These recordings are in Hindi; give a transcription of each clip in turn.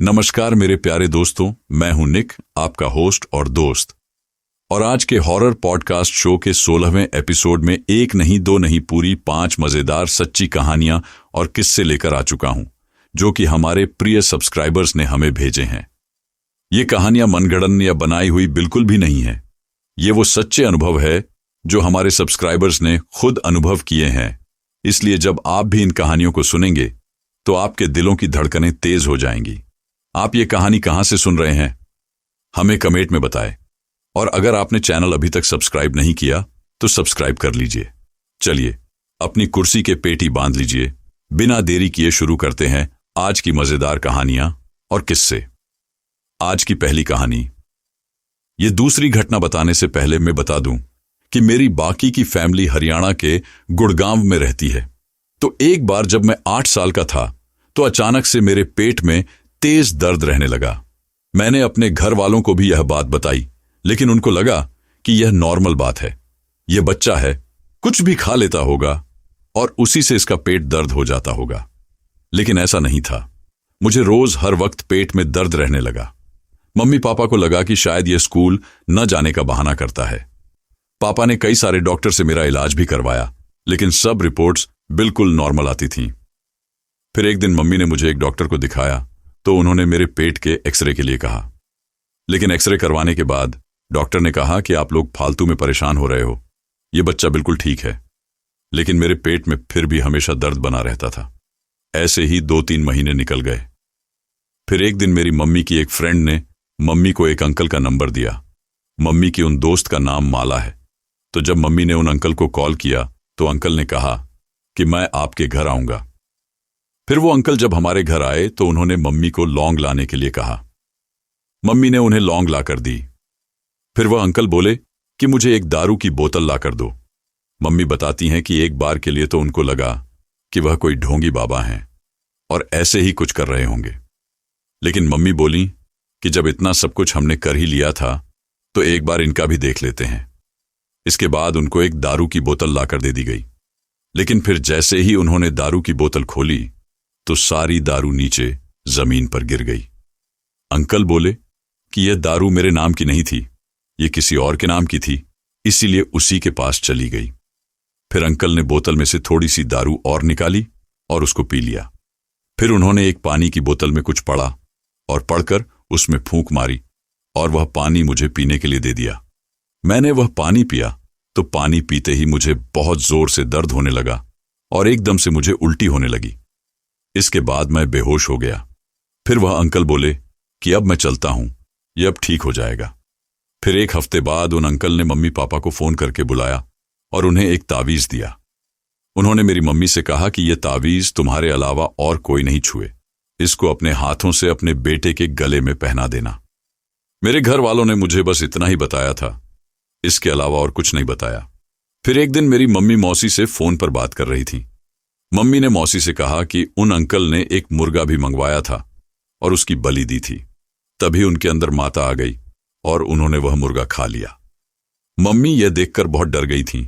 नमस्कार मेरे प्यारे दोस्तों, मैं हूं निक, आपका होस्ट और दोस्त। और आज के हॉरर पॉडकास्ट शो के 16वें एपिसोड में एक नहीं दो नहीं पूरी 5 मजेदार सच्ची कहानियां और किस्से लेकर आ चुका हूं, जो कि हमारे प्रिय सब्सक्राइबर्स ने हमें भेजे हैं। ये कहानियां मनगढ़ंत या बनाई हुई बिल्कुल भी नहीं है। ये वो सच्चे अनुभव है जो हमारे सब्सक्राइबर्स ने खुद अनुभव किए हैं। इसलिए जब आप भी इन कहानियों को सुनेंगे तो आपके दिलों की धड़कनें तेज हो जाएंगी। आप ये कहानी कहां से सुन रहे हैं, हमें कमेंट में बताएं। और अगर आपने चैनल अभी तक सब्सक्राइब नहीं किया तो सब्सक्राइब कर लीजिए। चलिए अपनी कुर्सी के पेटी बांध लीजिए। बिना देरी किए शुरू करते हैं आज की मजेदार कहानियां और किस्से। आज की पहली कहानी। ये दूसरी घटना बताने से पहले मैं बता दूं कि मेरी बाकी की फैमिली हरियाणा के गुड़गांव में रहती है। तो एक बार जब मैं 8 साल का था तो अचानक से मेरे पेट में तेज दर्द रहने लगा। मैंने अपने घर वालों को भी यह बात बताई, लेकिन उनको लगा कि यह नॉर्मल बात है, यह बच्चा है, कुछ भी खा लेता होगा और उसी से इसका पेट दर्द हो जाता होगा। लेकिन ऐसा नहीं था। मुझे रोज हर वक्त पेट में दर्द रहने लगा। मम्मी पापा को लगा कि शायद यह स्कूल न जाने का बहाना करता है। पापा ने कई सारे डॉक्टर से मेरा इलाज भी करवाया, लेकिन सब रिपोर्ट्स बिल्कुल नॉर्मल आती थीं। फिर एक दिन मम्मी ने मुझे एक डॉक्टर को दिखाया तो उन्होंने मेरे पेट के एक्सरे के लिए कहा। लेकिन एक्सरे करवाने के बाद डॉक्टर ने कहा कि आप लोग फालतू में परेशान हो रहे हो, यह बच्चा बिल्कुल ठीक है। लेकिन मेरे पेट में फिर भी हमेशा दर्द बना रहता था। ऐसे ही 2-3 महीने निकल गए। फिर एक दिन मेरी मम्मी की एक फ्रेंड ने मम्मी को एक अंकल का नंबर दिया। मम्मी की उन दोस्त का नाम माला है। तो जब मम्मी ने उन अंकल को कॉल किया तो अंकल ने कहा कि मैं आपके घर आऊंगा। फिर वो अंकल जब हमारे घर आए तो उन्होंने मम्मी को लौंग लाने के लिए कहा। मम्मी ने उन्हें लौंग लाकर दी। फिर वह अंकल बोले कि मुझे एक दारू की बोतल लाकर दो। मम्मी बताती हैं कि एक बार के लिए तो उनको लगा कि वह कोई ढोंगी बाबा हैं और ऐसे ही कुछ कर रहे होंगे। लेकिन मम्मी बोली कि जब इतना सब कुछ हमने कर ही लिया था तो एक बार इनका भी देख लेते हैं। इसके बाद उनको एक दारू की बोतल लाकर दे दी गई। लेकिन फिर जैसे ही उन्होंने दारू की बोतल खोली तो सारी दारू नीचे जमीन पर गिर गई। अंकल बोले कि यह दारू मेरे नाम की नहीं थी, यह किसी और के नाम की थी, इसीलिए उसी के पास चली गई। फिर अंकल ने बोतल में से थोड़ी सी दारू और निकाली और उसको पी लिया। फिर उन्होंने एक पानी की बोतल में कुछ पढ़ा और पढ़कर उसमें फूंक मारी और वह पानी मुझे पीने के लिए दे दिया। मैंने वह पानी पिया तो पानी पीते ही मुझे बहुत जोर से दर्द होने लगा और एकदम से मुझे उल्टी होने लगी। इसके बाद मैं बेहोश हो गया। फिर वह अंकल बोले कि अब मैं चलता हूं, यह अब ठीक हो जाएगा। फिर एक हफ्ते बाद उन अंकल ने मम्मी पापा को फोन करके बुलाया और उन्हें एक तावीज दिया। उन्होंने मेरी मम्मी से कहा कि यह तावीज तुम्हारे अलावा और कोई नहीं छुए, इसको अपने हाथों से अपने बेटे के गले में पहना देना। मेरे घर वालों ने मुझे बस इतना ही बताया था, इसके अलावा और कुछ नहीं बताया। फिर एक दिन मेरी मम्मी मौसी से फोन पर बात कर रही थी। मम्मी ने मौसी से कहा कि उन अंकल ने एक मुर्गा भी मंगवाया था और उसकी बलि दी थी। तभी उनके अंदर माता आ गई और उन्होंने वह मुर्गा खा लिया। मम्मी यह देखकर बहुत डर गई थी,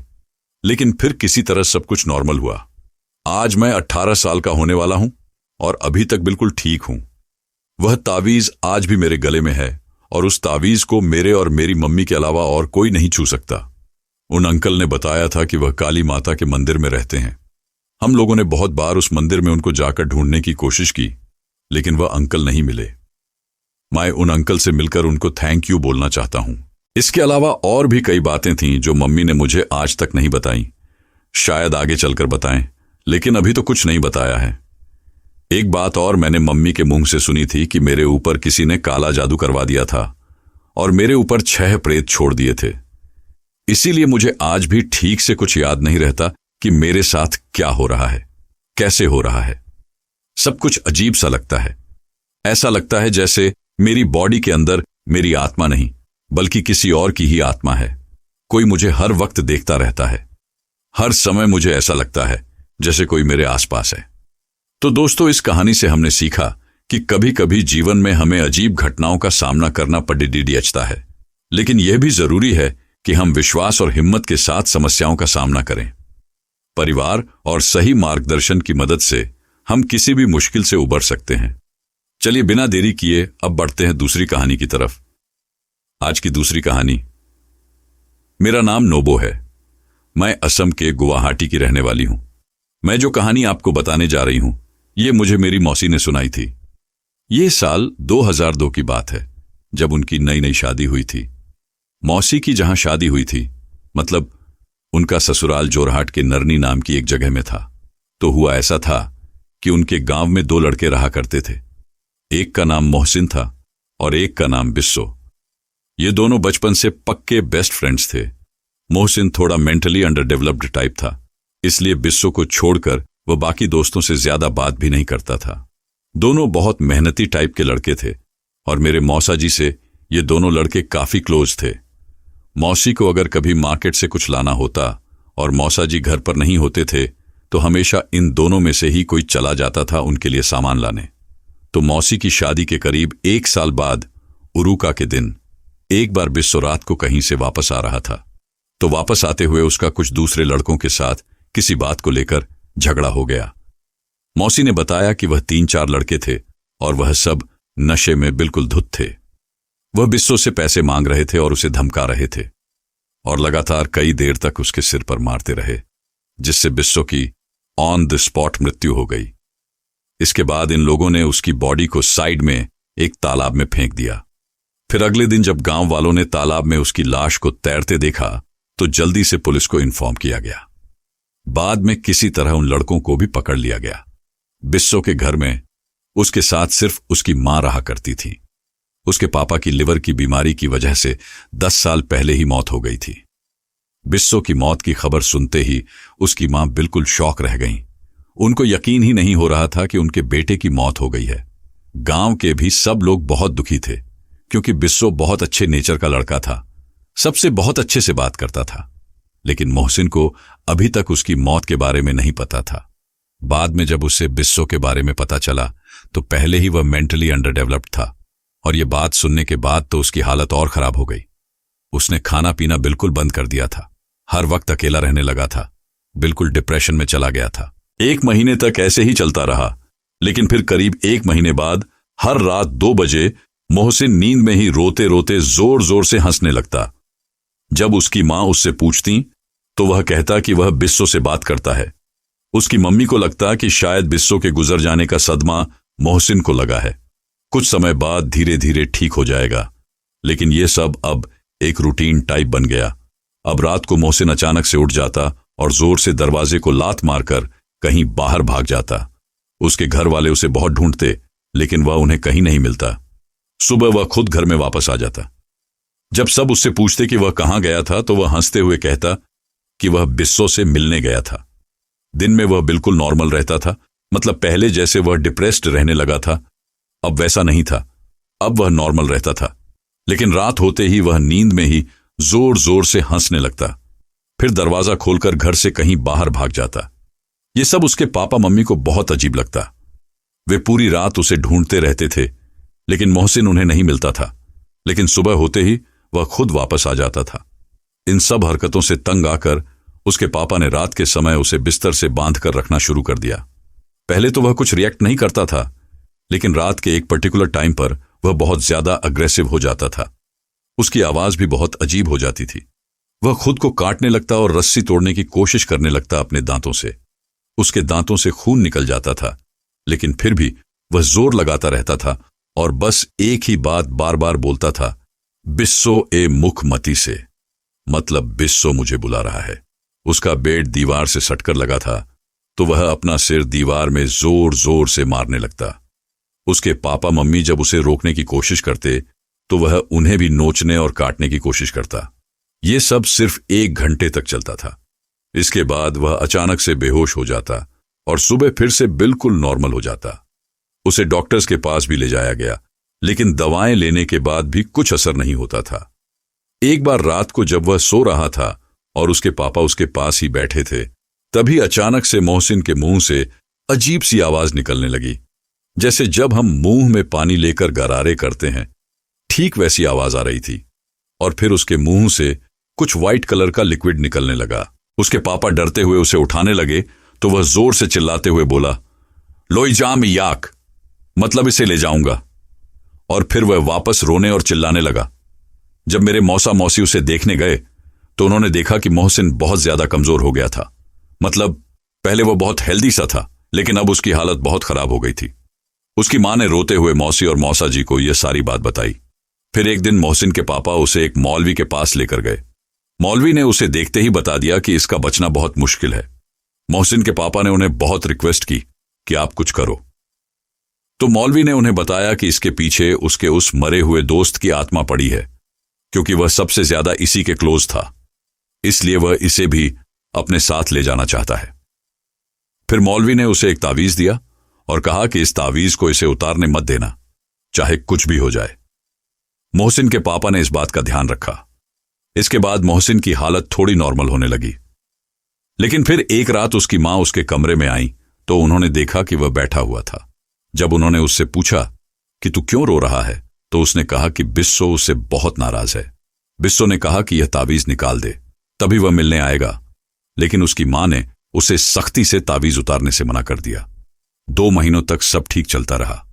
लेकिन फिर किसी तरह सब कुछ नॉर्मल हुआ। आज मैं 18 साल का होने वाला हूं और अभी तक बिल्कुल ठीक हूं। वह तावीज आज भी मेरे गले में है और उस तावीज को मेरे और मेरी मम्मी के अलावा और कोई नहीं छू सकता। उन अंकल ने बताया था कि वह काली माता के मंदिर में रहते हैं। हम लोगों ने बहुत बार उस मंदिर में उनको जाकर ढूंढने की कोशिश की, लेकिन वह अंकल नहीं मिले। मैं उन अंकल से मिलकर उनको थैंक यू बोलना चाहता हूं। इसके अलावा और भी कई बातें थीं जो मम्मी ने मुझे आज तक नहीं बताई। शायद आगे चलकर बताएं, लेकिन अभी तो कुछ नहीं बताया है। एक बात और मैंने मम्मी के मुंह से सुनी थी कि मेरे ऊपर किसी ने काला जादू करवा दिया था और मेरे ऊपर 6 प्रेत छोड़ दिए थे। इसीलिए मुझे आज भी ठीक से कुछ याद नहीं रहता कि मेरे साथ क्या हो रहा है, कैसे हो रहा है। सब कुछ अजीब सा लगता है। ऐसा लगता है जैसे मेरी बॉडी के अंदर मेरी आत्मा नहीं, बल्कि किसी और की ही आत्मा है। कोई मुझे हर वक्त देखता रहता है। हर समय मुझे ऐसा लगता है जैसे कोई मेरे आसपास है। तो दोस्तों, इस कहानी से हमने सीखा कि कभी कभी जीवन में हमें अजीब घटनाओं का सामना करना पड़ता है, लेकिन यह भी जरूरी है कि हम विश्वास और हिम्मत के साथ समस्याओं का सामना करें। परिवार और सही मार्गदर्शन की मदद से हम किसी भी मुश्किल से उबर सकते हैं। चलिए बिना देरी किए अब बढ़ते हैं दूसरी कहानी की तरफ। आज की दूसरी कहानी। मेरा नाम नोबो है। मैं असम के गुवाहाटी की रहने वाली हूं। मैं जो कहानी आपको बताने जा रही हूं, ये मुझे मेरी मौसी ने सुनाई थी। ये साल 2002 की बात है, जब उनकी नई नई शादी हुई थी। मौसी की जहां शादी हुई थी, मतलब उनका ससुराल जोरहाट के नरनी नाम की एक जगह में था। तो हुआ ऐसा था कि उनके गांव में 2 लड़के रहा करते थे। एक का नाम मोहसिन था और एक का नाम बिस्सो। ये दोनों बचपन से पक्के बेस्ट फ्रेंड्स थे। मोहसिन थोड़ा मेंटली अंडरडेवलप्ड टाइप था, इसलिए बिस्सो को छोड़कर वह बाकी दोस्तों से ज्यादा बात भी नहीं करता था। दोनों बहुत मेहनती टाइप के लड़के थे और मेरे मौसा जी से ये दोनों लड़के काफी क्लोज थे। मौसी को अगर कभी मार्केट से कुछ लाना होता और मौसा जी घर पर नहीं होते थे, तो हमेशा इन दोनों में से ही कोई चला जाता था उनके लिए सामान लाने। तो मौसी की शादी के करीब 1 साल बाद उरुका के दिन एक बार बिस्सो रात को कहीं से वापस आ रहा था। तो वापस आते हुए उसका कुछ दूसरे लड़कों के साथ किसी बात को लेकर झगड़ा हो गया। मौसी ने बताया कि वह 3-4 लड़के थे और वह सब नशे में बिल्कुल धुत थे। वह बिस्सो से पैसे मांग रहे थे और उसे धमका रहे थे और लगातार कई देर तक उसके सिर पर मारते रहे, जिससे बिस्सो की ऑन द स्पॉट मृत्यु हो गई। इसके बाद इन लोगों ने उसकी बॉडी को साइड में एक तालाब में फेंक दिया। फिर अगले दिन जब गांव वालों ने तालाब में उसकी लाश को तैरते देखा, तो जल्दी से पुलिस को इन्फॉर्म किया गया। बाद में किसी तरह उन लड़कों को भी पकड़ लिया गया। बिस्सो के घर में उसके साथ सिर्फ उसकी मां रहा करती थी। उसके पापा की लिवर की बीमारी की वजह से 10 साल पहले ही मौत हो गई थी। बिस्सो की मौत की खबर सुनते ही उसकी मां बिल्कुल शॉक रह गईं। उनको यकीन ही नहीं हो रहा था कि उनके बेटे की मौत हो गई है। गांव के भी सब लोग बहुत दुखी थे, क्योंकि बिस्सो बहुत अच्छे नेचर का लड़का था, सबसे बहुत अच्छे से बात करता था। लेकिन मोहसिन को अभी तक उसकी मौत के बारे में नहीं पता था। बाद में जब उसे बिस्सो के बारे में पता चला, तो पहले ही वह मेंटली अंडरडेवलप्ड था और यह बात सुनने के बाद तो उसकी हालत और खराब हो गई। उसने खाना पीना बिल्कुल बंद कर दिया था, हर वक्त अकेला रहने लगा था, बिल्कुल डिप्रेशन में चला गया था। 1 महीने तक ऐसे ही चलता रहा, लेकिन फिर करीब 1 महीने बाद हर रात 2 बजे मोहसिन नींद में ही रोते रोते जोर जोर से हंसने लगता। जब उसकी मां उससे पूछती, तो वह कहता कि वह बिस्सो से बात करता है। उसकी मम्मी को लगता कि शायद बिस्सो के गुजर जाने का सदमा मोहसिन को लगा है। कुछ समय बाद धीरे धीरे ठीक हो जाएगा, लेकिन यह सब अब एक रूटीन टाइप बन गया। अब रात को मोहसिन अचानक से उठ जाता और जोर से दरवाजे को लात मारकर कहीं बाहर भाग जाता। उसके घर वाले उसे बहुत ढूंढते, लेकिन वह उन्हें कहीं नहीं मिलता। सुबह वह खुद घर में वापस आ जाता। जब सब उससे पूछते कि वह कहां गया था, तो वह हंसते हुए कहता कि वह बिस्सो से मिलने गया था। दिन में वह बिल्कुल नॉर्मल रहता था, मतलब पहले जैसे वह डिप्रेस्ड रहने लगा था, अब वैसा नहीं था। अब वह नॉर्मल रहता था, लेकिन रात होते ही वह नींद में ही जोर जोर से हंसने लगता। फिर दरवाजा खोलकर घर से कहीं बाहर भाग जाता। ये सब उसके पापा मम्मी को बहुत अजीब लगता। वे पूरी रात उसे ढूंढते रहते थे, लेकिन मोहसिन उन्हें नहीं मिलता था। लेकिन सुबह होते ही वह खुद वापस आ जाता था। इन सब हरकतों से तंग आकर उसके पापा ने रात के समय उसे बिस्तर से बांध कर रखना शुरू कर दिया। पहले तो वह कुछ रिएक्ट नहीं करता था, लेकिन रात के एक पर्टिकुलर टाइम पर वह बहुत ज्यादा अग्रेसिव हो जाता था। उसकी आवाज भी बहुत अजीब हो जाती थी। वह खुद को काटने लगता और रस्सी तोड़ने की कोशिश करने लगता अपने दांतों से। उसके दांतों से खून निकल जाता था, लेकिन फिर भी वह जोर लगाता रहता था और बस एक ही बात बार बार बोलता था, बिस्सो ए मुखमती से, मतलब बिस्सो मुझे बुला रहा है। उसका बेड दीवार से सटकर लगा था, तो वह अपना सिर दीवार में जोर जोर से मारने लगता। उसके पापा मम्मी जब उसे रोकने की कोशिश करते, तो वह उन्हें भी नोचने और काटने की कोशिश करता। ये सब सिर्फ 1 घंटे तक चलता था। इसके बाद वह अचानक से बेहोश हो जाता और सुबह फिर से बिल्कुल नॉर्मल हो जाता। उसे डॉक्टर्स के पास भी ले जाया गया, लेकिन दवाएं लेने के बाद भी कुछ असर नहीं होता था। एक बार रात को जब वह सो रहा था और उसके पापा उसके पास ही बैठे थे, तभी अचानक से मोहसिन के मुंह से अजीब सी आवाज निकलने लगी, जैसे जब हम मुंह में पानी लेकर गरारे करते हैं, ठीक वैसी आवाज आ रही थी। और फिर उसके मुंह से कुछ व्हाइट कलर का लिक्विड निकलने लगा। उसके पापा डरते हुए उसे उठाने लगे, तो वह जोर से चिल्लाते हुए बोला, लोईजाम याक। मतलब इसे ले जाऊंगा। और फिर वह वापस रोने और चिल्लाने लगा। जब मेरे मौसा मौसी उसे देखने गए तो उन्होंने देखा कि मोहसिन बहुत ज्यादा कमजोर हो गया था। मतलब पहले वो बहुत हेल्दी सा था, लेकिन अब उसकी हालत बहुत खराब हो गई थी। उसकी मां ने रोते हुए मौसी और मौसा जी को यह सारी बात बताई। फिर एक दिन मोहसिन के पापा उसे एक मौलवी के पास लेकर गए। मौलवी ने उसे देखते ही बता दिया कि इसका बचना बहुत मुश्किल है। मोहसिन के पापा ने उन्हें बहुत रिक्वेस्ट की कि आप कुछ करो। तो मौलवी ने उन्हें बताया कि इसके पीछे उसके उस मरे हुए दोस्त की आत्मा पड़ी है, क्योंकि वह सबसे ज्यादा इसी के क्लोज था, इसलिए वह इसे भी अपने साथ ले जाना चाहता है। फिर मौलवी ने उसे एक तावीज दिया और कहा कि इस तावीज को इसे उतारने मत देना, चाहे कुछ भी हो जाए। मोहसिन के पापा ने इस बात का ध्यान रखा। इसके बाद मोहसिन की हालत थोड़ी नॉर्मल होने लगी। लेकिन फिर एक रात उसकी मां उसके कमरे में आई तो उन्होंने देखा कि वह बैठा हुआ था। जब उन्होंने उससे पूछा कि तू क्यों रो रहा है, तो उसने कहा कि बिस्सो उससे बहुत नाराज है। बिस्सो ने कहा कि यह तावीज निकाल दे, तभी वह मिलने आएगा। लेकिन उसकी मां ने उसे सख्ती से तावीज उतारने से मना कर दिया। 2 महीनों तक सब ठीक चलता रहा।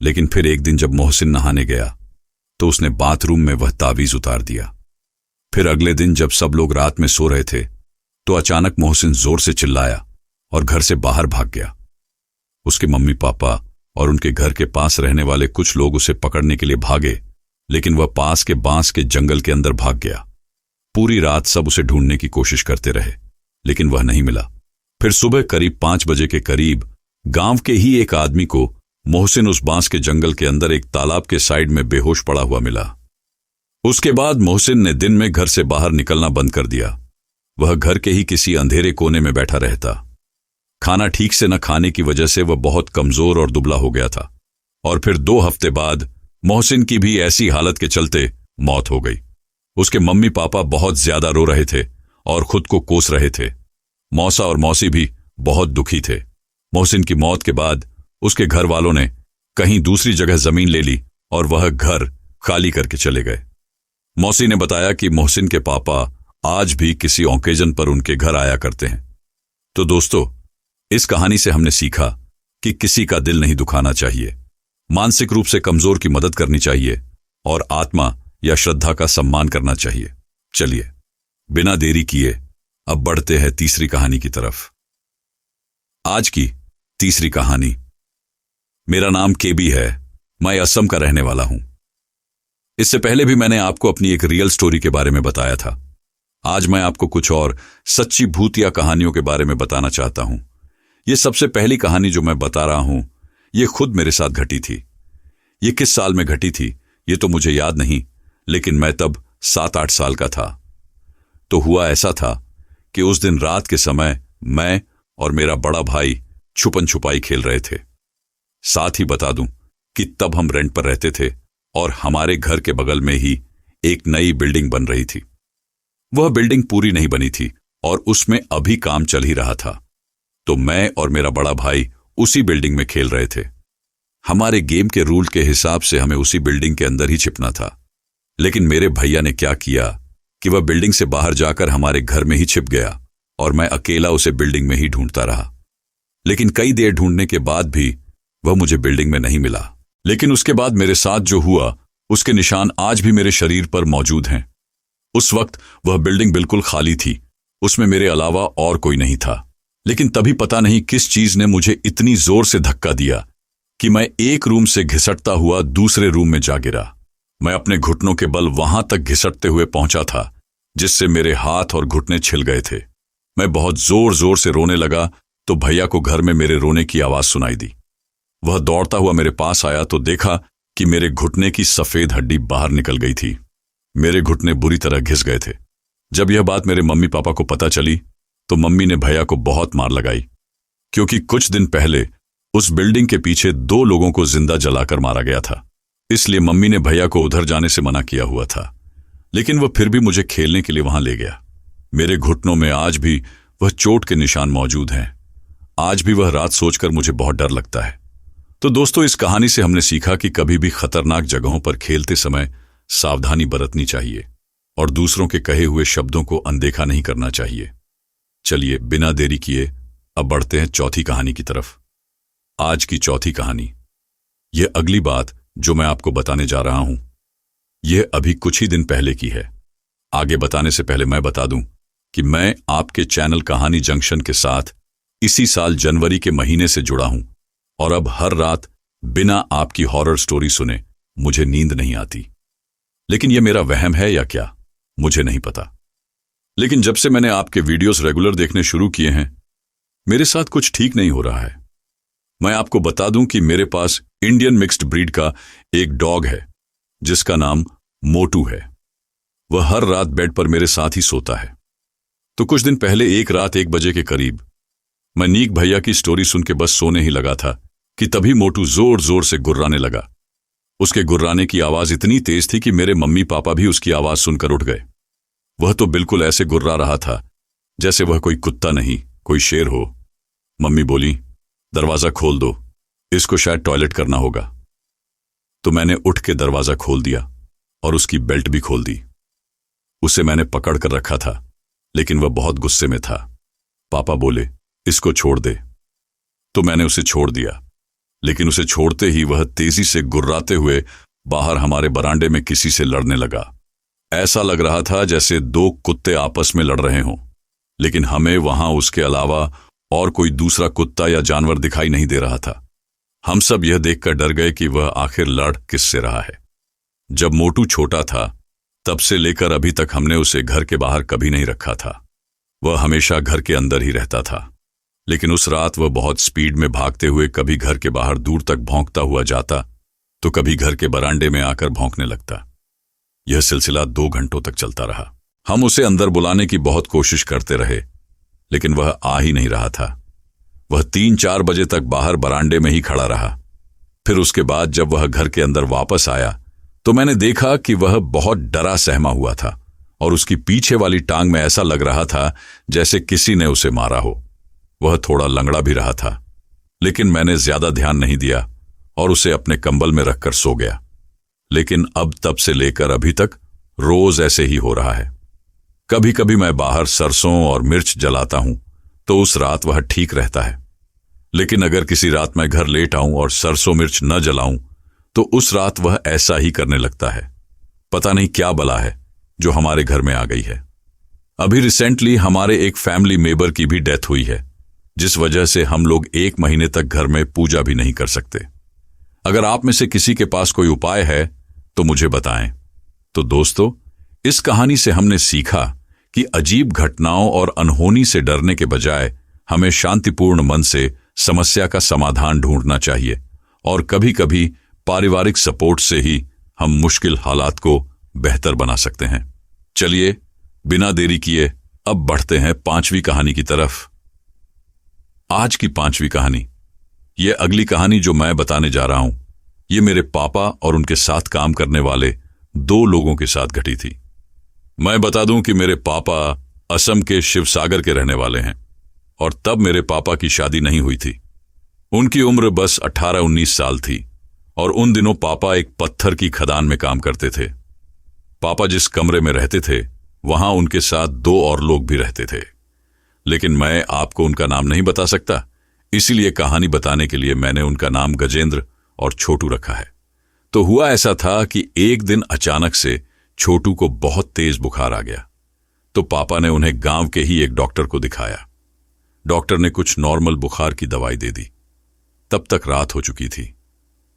लेकिन फिर एक दिन जब मोहसिन नहाने गया तो उसने बाथरूम में वह तावीज उतार दिया। फिर अगले दिन जब सब लोग रात में सो रहे थे तो अचानक मोहसिन जोर से चिल्लाया और घर से बाहर भाग गया। उसके मम्मी पापा और उनके घर के पास रहने वाले कुछ लोग उसे पकड़ने के लिए भागे, लेकिन वह पास के बांस के जंगल के अंदर भाग गया। पूरी रात सब उसे ढूंढने की कोशिश करते रहे, लेकिन वह नहीं मिला। फिर सुबह करीब 5 बजे के करीब गांव के ही एक आदमी को मोहसिन उस बांस के जंगल के अंदर एक तालाब के साइड में बेहोश पड़ा हुआ मिला। उसके बाद मोहसिन ने दिन में घर से बाहर निकलना बंद कर दिया। वह घर के ही किसी अंधेरे कोने में बैठा रहता। खाना ठीक से न खाने की वजह से वह बहुत कमजोर और दुबला हो गया था। और फिर 2 हफ्ते बाद मोहसिन की भी ऐसी हालत के चलते मौत हो गई। उसके मम्मी पापा बहुत ज्यादा रो रहे थे और खुद को कोस रहे थे। मौसा और मौसी भी बहुत दुखी थे। मोहसिन की मौत के बाद उसके घर वालों ने कहीं दूसरी जगह जमीन ले ली और वह घर खाली करके चले गए। मौसी ने बताया कि मोहसिन के पापा आज भी किसी ओकेजन पर उनके घर आया करते हैं। तो दोस्तों, इस कहानी से हमने सीखा कि किसी का दिल नहीं दुखाना चाहिए, मानसिक रूप से कमजोर की मदद करनी चाहिए और आत्मा या श्रद्धा का सम्मान करना चाहिए। चलिए बिना देरी किए अब बढ़ते हैं तीसरी कहानी की तरफ। आज की तीसरी कहानी। मेरा नाम केबी है, मैं असम का रहने वाला हूं। इससे पहले भी मैंने आपको अपनी एक रियल स्टोरी के बारे में बताया था। आज मैं आपको कुछ और सच्ची भूतिया कहानियों के बारे में बताना चाहता हूं। यह सबसे पहली कहानी जो मैं बता रहा हूं, यह खुद मेरे साथ घटी थी। यह किस साल में घटी थी यह तो मुझे याद नहीं, लेकिन मैं तब 7-8 साल का था। तो हुआ ऐसा था कि उस दिन रात के समय मैं और मेरा बड़ा भाई छुपन छुपाई खेल रहे थे। साथ ही बता दूं कि तब हम रेंट पर रहते थे और हमारे घर के बगल में ही एक नई बिल्डिंग बन रही थी। वह बिल्डिंग पूरी नहीं बनी थी और उसमें अभी काम चल ही रहा था। तो मैं और मेरा बड़ा भाई उसी बिल्डिंग में खेल रहे थे। हमारे गेम के रूल के हिसाब से हमें उसी बिल्डिंग के अंदर ही छिपना था। लेकिन मेरे भैया ने क्या किया कि वह बिल्डिंग से बाहर जाकर हमारे घर में ही छिप गया और मैं अकेला उसे बिल्डिंग में ही ढूंढता रहा। लेकिन कई देर ढूंढने के बाद भी वह मुझे बिल्डिंग में नहीं मिला। लेकिन उसके बाद मेरे साथ जो हुआ उसके निशान आज भी मेरे शरीर पर मौजूद हैं। उस वक्त वह बिल्डिंग बिल्कुल खाली थी, उसमें मेरे अलावा और कोई नहीं था। लेकिन तभी पता नहीं किस चीज ने मुझे इतनी जोर से धक्का दिया कि मैं एक रूम से घिसटता हुआ दूसरे रूम में जा गिरा। मैं अपने घुटनों के बल वहां तक घिसटते हुए पहुंचा था जिससे मेरे हाथ और घुटने छिल गए थे। मैं बहुत जोर जोर से रोने लगा तो भैया को घर में मेरे रोने की आवाज सुनाई दी। वह दौड़ता हुआ मेरे पास आया तो देखा कि मेरे घुटने की सफेद हड्डी बाहर निकल गई थी। मेरे घुटने बुरी तरह घिस गए थे। जब यह बात मेरे मम्मी पापा को पता चली तो मम्मी ने भैया को बहुत मार लगाई, क्योंकि कुछ दिन पहले उस बिल्डिंग के पीछे 2 लोगों को जिंदा जलाकर मारा गया था। इसलिए मम्मी ने भैया को उधर जाने से मना किया हुआ था। लेकिन वह फिर भी मुझे खेलने के लिए वहां ले गया। मेरे घुटनों में आज भी वह चोट के निशान मौजूद हैं। आज भी वह रात सोचकर मुझे बहुत डर लगता है। तो दोस्तों, इस कहानी से हमने सीखा कि कभी भी खतरनाक जगहों पर खेलते समय सावधानी बरतनी चाहिए और दूसरों के कहे हुए शब्दों को अनदेखा नहीं करना चाहिए। चलिए बिना देरी किए अब बढ़ते हैं चौथी कहानी की तरफ। आज की चौथी कहानी। यह अगली बात जो मैं आपको बताने जा रहा हूं, यह अभी कुछ ही दिन पहले की है। आगे बताने से पहले मैं बता दूं कि मैं आपके चैनल कहानी जंक्शन के साथ इसी साल जनवरी के महीने से जुड़ा हूं और अब हर रात बिना आपकी हॉरर स्टोरी सुने मुझे नींद नहीं आती। लेकिन यह मेरा वहम है या क्या, मुझे नहीं पता। लेकिन जब से मैंने आपके वीडियोस रेगुलर देखने शुरू किए हैं, मेरे साथ कुछ ठीक नहीं हो रहा है। मैं आपको बता दूं कि मेरे पास इंडियन मिक्स्ड ब्रीड का एक डॉग है जिसका नाम मोटू है। वह हर रात बेड पर मेरे साथ ही सोता है। तो कुछ दिन पहले एक रात 1 बजे के करीब मैं नीक भैया की स्टोरी सुन के बस सोने ही लगा था कि तभी मोटू जोर जोर से गुर्राने लगा। उसके गुर्राने की आवाज इतनी तेज थी कि मेरे मम्मी पापा भी उसकी आवाज सुनकर उठ गए। वह तो बिल्कुल ऐसे गुर्रा रहा था जैसे वह कोई कुत्ता नहीं, कोई शेर हो। मम्मी बोली, दरवाजा खोल दो, इसको शायद टॉयलेट करना होगा। तो मैंने उठ के दरवाजा खोल दिया और उसकी बेल्ट भी खोल दी। उसे मैंने पकड़ कर रखा था, लेकिन वह बहुत गुस्से में था। पापा बोले, इसको छोड़ दे। तो मैंने उसे छोड़ दिया, लेकिन उसे छोड़ते ही वह तेजी से गुर्राते हुए बाहर हमारे बरामदे में किसी से लड़ने लगा। ऐसा लग रहा था जैसे 2 कुत्ते आपस में लड़ रहे हों, लेकिन हमें वहां उसके अलावा और कोई दूसरा कुत्ता या जानवर दिखाई नहीं दे रहा था। हम सब यह देखकर डर गए कि वह आखिर लड़ किससे रहा है। जब मोटू छोटा था तब से लेकर अभी तक हमने उसे घर के बाहर कभी नहीं रखा था। वह हमेशा घर के अंदर ही रहता था, लेकिन उस रात वह बहुत स्पीड में भागते हुए कभी घर के बाहर दूर तक भौंकता हुआ जाता तो कभी घर के बरामदे में आकर भौंकने लगता। यह सिलसिला 2 घंटों तक चलता रहा। हम उसे अंदर बुलाने की बहुत कोशिश करते रहे, लेकिन वह आ ही नहीं रहा था। वह 3-4 बजे तक बाहर बरामदे में ही खड़ा रहा। फिर उसके बाद जब वह घर के अंदर वापस आया तो मैंने देखा कि वह बहुत डरा सहमा हुआ था और उसकी पीछे वाली टांग में ऐसा लग रहा था जैसे किसी ने उसे मारा हो। वह थोड़ा लंगड़ा भी रहा था, लेकिन मैंने ज्यादा ध्यान नहीं दिया और उसे अपने कंबल में रखकर सो गया। लेकिन अब तब से लेकर अभी तक रोज ऐसे ही हो रहा है। कभी कभी मैं बाहर सरसों और मिर्च जलाता हूं तो उस रात वह ठीक रहता है, लेकिन अगर किसी रात मैं घर लेट आऊं और सरसों मिर्च न जलाऊं तो उस रात वह ऐसा ही करने लगता है। पता नहीं क्या बला है जो हमारे घर में आ गई है। अभी रिसेंटली हमारे एक फैमिली मेंबर की भी डेथ हुई है, जिस वजह से हम लोग 1 महीने तक घर में पूजा भी नहीं कर सकते। अगर आप में से किसी के पास कोई उपाय है तो मुझे बताएं। तो दोस्तों, इस कहानी से हमने सीखा कि अजीब घटनाओं और अनहोनी से डरने के बजाय हमें शांतिपूर्ण मन से समस्या का समाधान ढूंढना चाहिए और कभी-कभी पारिवारिक सपोर्ट से ही हम मुश्किल हालात को बेहतर बना सकते हैं। चलिए बिना देरी किए अब बढ़ते हैं 5वीं कहानी की तरफ। आज की 5वीं कहानी, यह अगली कहानी जो मैं बताने जा रहा हूं, यह मेरे पापा और उनके साथ काम करने वाले 2 लोगों के साथ घटी थी। मैं बता दूं कि मेरे पापा असम के शिवसागर के रहने वाले हैं और तब मेरे पापा की शादी नहीं हुई थी। उनकी उम्र बस 18-19 साल थी और उन दिनों पापा एक पत्थर की खदान में काम करते थे। पापा जिस कमरे में रहते थे वहां उनके साथ 2 और लोग भी रहते थे, लेकिन मैं आपको उनका नाम नहीं बता सकता, इसीलिए कहानी बताने के लिए मैंने उनका नाम गजेंद्र और छोटू रखा है। तो हुआ ऐसा था कि एक दिन अचानक से छोटू को बहुत तेज बुखार आ गया, तो पापा ने उन्हें गांव के ही एक डॉक्टर को दिखाया। डॉक्टर ने कुछ नॉर्मल बुखार की दवाई दे दी। तब तक रात हो चुकी थी।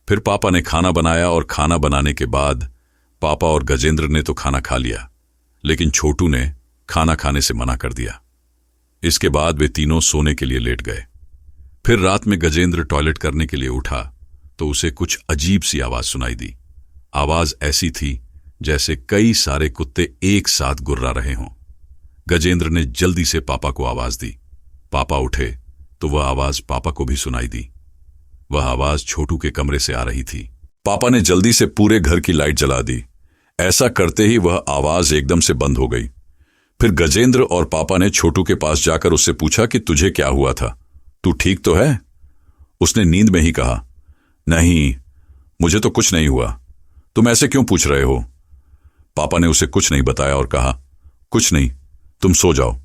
फिर पापा ने खाना बनाया और खाना बनाने के बाद पापा और गजेंद्र ने तो खाना खा लिया, लेकिन छोटू ने खाना खाने से मना कर दिया। इसके बाद वे तीनों सोने के लिए लेट गए। फिर रात में गजेंद्र टॉयलेट करने के लिए उठा तो उसे कुछ अजीब सी आवाज सुनाई दी। आवाज ऐसी थी जैसे कई सारे कुत्ते एक साथ गुर्रा रहे हों। गजेंद्र ने जल्दी से पापा को आवाज दी। पापा उठे तो वह आवाज पापा को भी सुनाई दी। वह आवाज छोटू के कमरे से आ रही थी। पापा ने जल्दी से पूरे घर की लाइट जला दी। ऐसा करते ही वह आवाज एकदम से बंद हो गई। फिर गजेंद्र और पापा ने छोटू के पास जाकर उससे पूछा कि तुझे क्या हुआ था, तू ठीक तो है? उसने नींद में ही कहा, नहीं, मुझे तो कुछ नहीं हुआ, तुम ऐसे क्यों पूछ रहे हो? पापा ने उसे कुछ नहीं बताया और कहा, कुछ नहीं, तुम सो जाओ।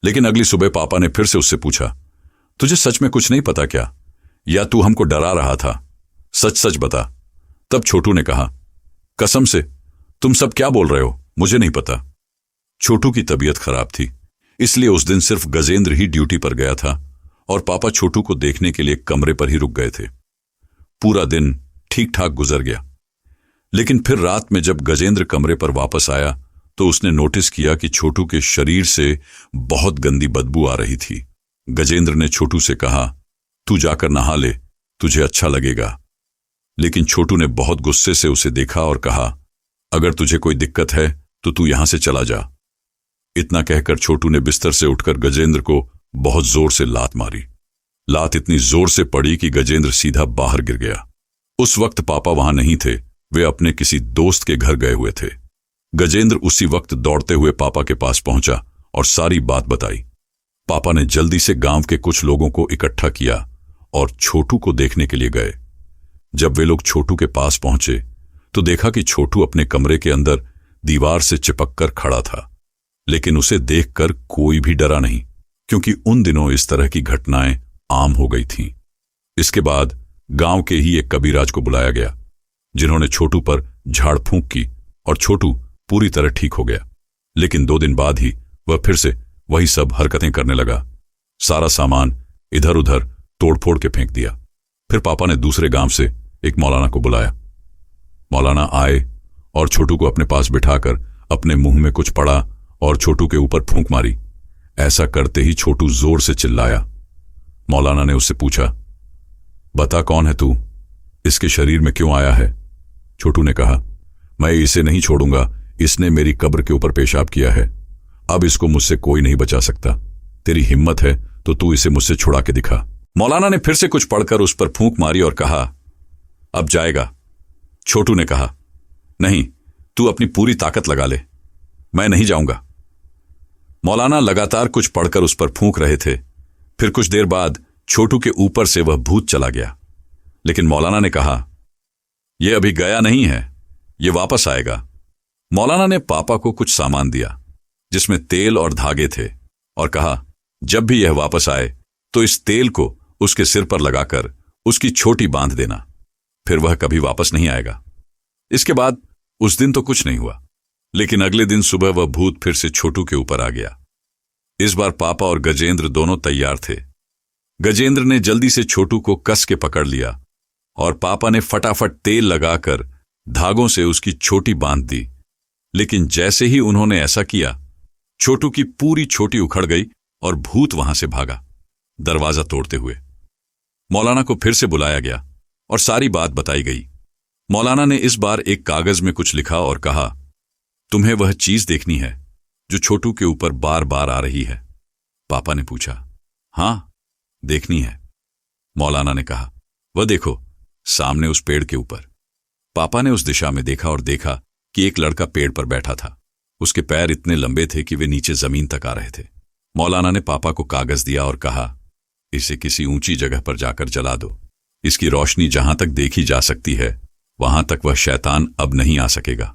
लेकिन अगली सुबह पापा ने फिर से उससे पूछा, तुझे सच में कुछ नहीं पता क्या, या तू हमको डरा रहा था? सच सच बता। तब छोटू ने कहा, कसम से, तुम सब क्या बोल रहे हो, मुझे नहीं पता। छोटू की तबीयत खराब थी, इसलिए उस दिन सिर्फ गजेंद्र ही ड्यूटी पर गया था और पापा छोटू को देखने के लिए कमरे पर ही रुक गए थे। पूरा दिन ठीक ठाक गुजर गया, लेकिन फिर रात में जब गजेंद्र कमरे पर वापस आया तो उसने नोटिस किया कि छोटू के शरीर से बहुत गंदी बदबू आ रही थी। गजेंद्र ने छोटू से कहा, तू जाकर नहा ले, तुझे अच्छा लगेगा। लेकिन छोटू ने बहुत गुस्से से उसे देखा और कहा, अगर तुझे कोई दिक्कत है तो तू यहां से चला जा। इतना कहकर छोटू ने बिस्तर से उठकर गजेंद्र को बहुत जोर से लात मारी। लात इतनी जोर से पड़ी कि गजेंद्र सीधा बाहर गिर गया। उस वक्त पापा वहां नहीं थे, वे अपने किसी दोस्त के घर गए हुए थे। गजेंद्र उसी वक्त दौड़ते हुए पापा के पास पहुंचा और सारी बात बताई। पापा ने जल्दी से गांव के कुछ लोगों को इकट्ठा किया और छोटू को देखने के लिए गए। जब वे लोग छोटू के पास पहुंचे तो देखा कि छोटू अपने कमरे के अंदर दीवार से चिपक कर खड़ा था, लेकिन उसे देखकर कोई भी डरा नहीं, क्योंकि उन दिनों इस तरह की घटनाएं आम हो गई थीं। इसके बाद गांव के ही एक कबीराज को बुलाया गया, जिन्होंने छोटू पर झाड़ फूंक की और छोटू पूरी तरह ठीक हो गया। लेकिन 2 दिन बाद ही वह फिर से वही सब हरकतें करने लगा। सारा सामान इधर उधर तोड़फोड़ के फेंक दिया। फिर पापा ने दूसरे गांव से एक मौलाना को बुलाया। मौलाना आए और छोटू को अपने पास बिठाकर अपने मुंह में कुछ पड़ा और छोटू के ऊपर फूंक मारी। ऐसा करते ही छोटू जोर से चिल्लाया। मौलाना ने उससे पूछा, बता कौन है तू, इसके शरीर में क्यों आया है? छोटू ने कहा, मैं इसे नहीं छोड़ूंगा, इसने मेरी कब्र के ऊपर पेशाब किया है। अब इसको मुझसे कोई नहीं बचा सकता। तेरी हिम्मत है तो तू इसे मुझसे छुड़ा के दिखा। मौलाना ने फिर से कुछ पढ़कर उस पर फूंक मारी और कहा, अब जाएगा। छोटू ने कहा, नहीं, तू अपनी पूरी ताकत लगा ले, मैं नहीं जाऊंगा। मौलाना लगातार कुछ पढ़कर उस पर फूंक रहे थे। फिर कुछ देर बाद छोटू के ऊपर से वह भूत चला गया। लेकिन मौलाना ने कहा, यह अभी गया नहीं है, यह वापस आएगा। मौलाना ने पापा को कुछ सामान दिया, जिसमें तेल और धागे थे, और कहा, जब भी यह वापस आए तो इस तेल को उसके सिर पर लगाकर उसकी छोटी बांध देना, फिर वह कभी वापस नहीं आएगा। इसके बाद उस दिन तो कुछ नहीं हुआ, लेकिन अगले दिन सुबह वह भूत फिर से छोटू के ऊपर आ गया। इस बार पापा और गजेंद्र दोनों तैयार थे। गजेंद्र ने जल्दी से छोटू को कस के पकड़ लिया और पापा ने फटाफट तेल लगाकर धागों से उसकी छोटी बांध दी। लेकिन जैसे ही उन्होंने ऐसा किया, छोटू की पूरी छोटी उखड़ गई और भूत वहां से भागा, दरवाजा तोड़ते हुए। मौलाना को फिर से बुलाया गया और सारी बात बताई गई। मौलाना ने इस बार एक कागज में कुछ लिखा और कहा, तुम्हें वह चीज देखनी है जो छोटू के ऊपर बार बार आ रही है? पापा ने पूछा। हां, देखनी है, मौलाना ने कहा। वह देखो, सामने उस पेड़ के ऊपर। पापा ने उस दिशा में देखा और देखा कि एक लड़का पेड़ पर बैठा था। उसके पैर इतने लंबे थे कि वे नीचे जमीन तक आ रहे थे। मौलाना ने पापा को कागज दिया और कहा, इसे किसी ऊंची जगह पर जाकर जला दो। इसकी रोशनी जहां तक देखी जा सकती है, वहां तक वह शैतान अब नहीं आ सकेगा।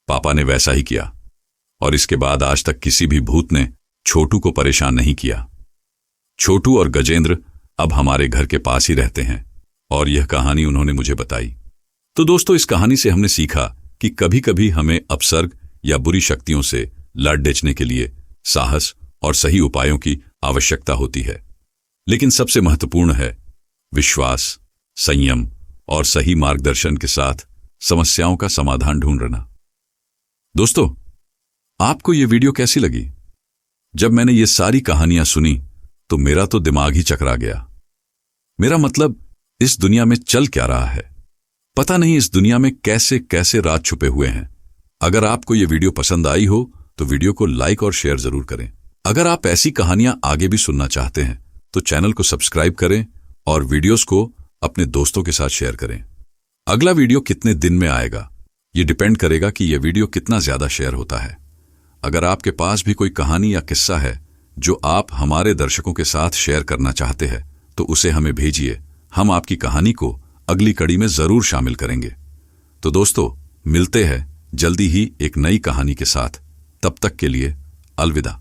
पापा ने वैसा ही किया और इसके बाद आज तक किसी भी भूत ने छोटू को परेशान नहीं किया। छोटू और गजेंद्र अब हमारे घर के पास ही रहते हैं और यह कहानी उन्होंने मुझे बताई। तो दोस्तों, इस कहानी से हमने सीखा कि कभी कभी हमें अपसर्ग या बुरी शक्तियों से लड़ डेचने के लिए साहस और सही उपायों की आवश्यकता होती है। लेकिन सबसे महत्वपूर्ण है विश्वास, संयम और सही मार्गदर्शन के साथ समस्याओं का समाधान ढूंढना। दोस्तों, आपको यह वीडियो कैसी लगी? जब मैंने ये सारी कहानियां सुनी तो मेरा तो दिमाग ही चकरा गया। मेरा मतलब, इस दुनिया में चल क्या रहा है? पता नहीं इस दुनिया में कैसे कैसे राज छुपे हुए हैं। अगर आपको यह वीडियो पसंद आई हो तो वीडियो को लाइक और शेयर जरूर करें। अगर आप ऐसी कहानियां आगे भी सुनना चाहते हैं तो चैनल को सब्सक्राइब करें और वीडियोस को अपने दोस्तों के साथ शेयर करें। अगला वीडियो कितने दिन में आएगा, ये डिपेंड करेगा कि यह वीडियो कितना ज्यादा शेयर होता है। अगर आपके पास भी कोई कहानी या किस्सा है जो आप हमारे दर्शकों के साथ शेयर करना चाहते हैं तो उसे हमें भेजिए। हम आपकी कहानी को अगली कड़ी में जरूर शामिल करेंगे। तो दोस्तों, मिलते हैं जल्दी ही एक नई कहानी के साथ। तब तक के लिए अलविदा।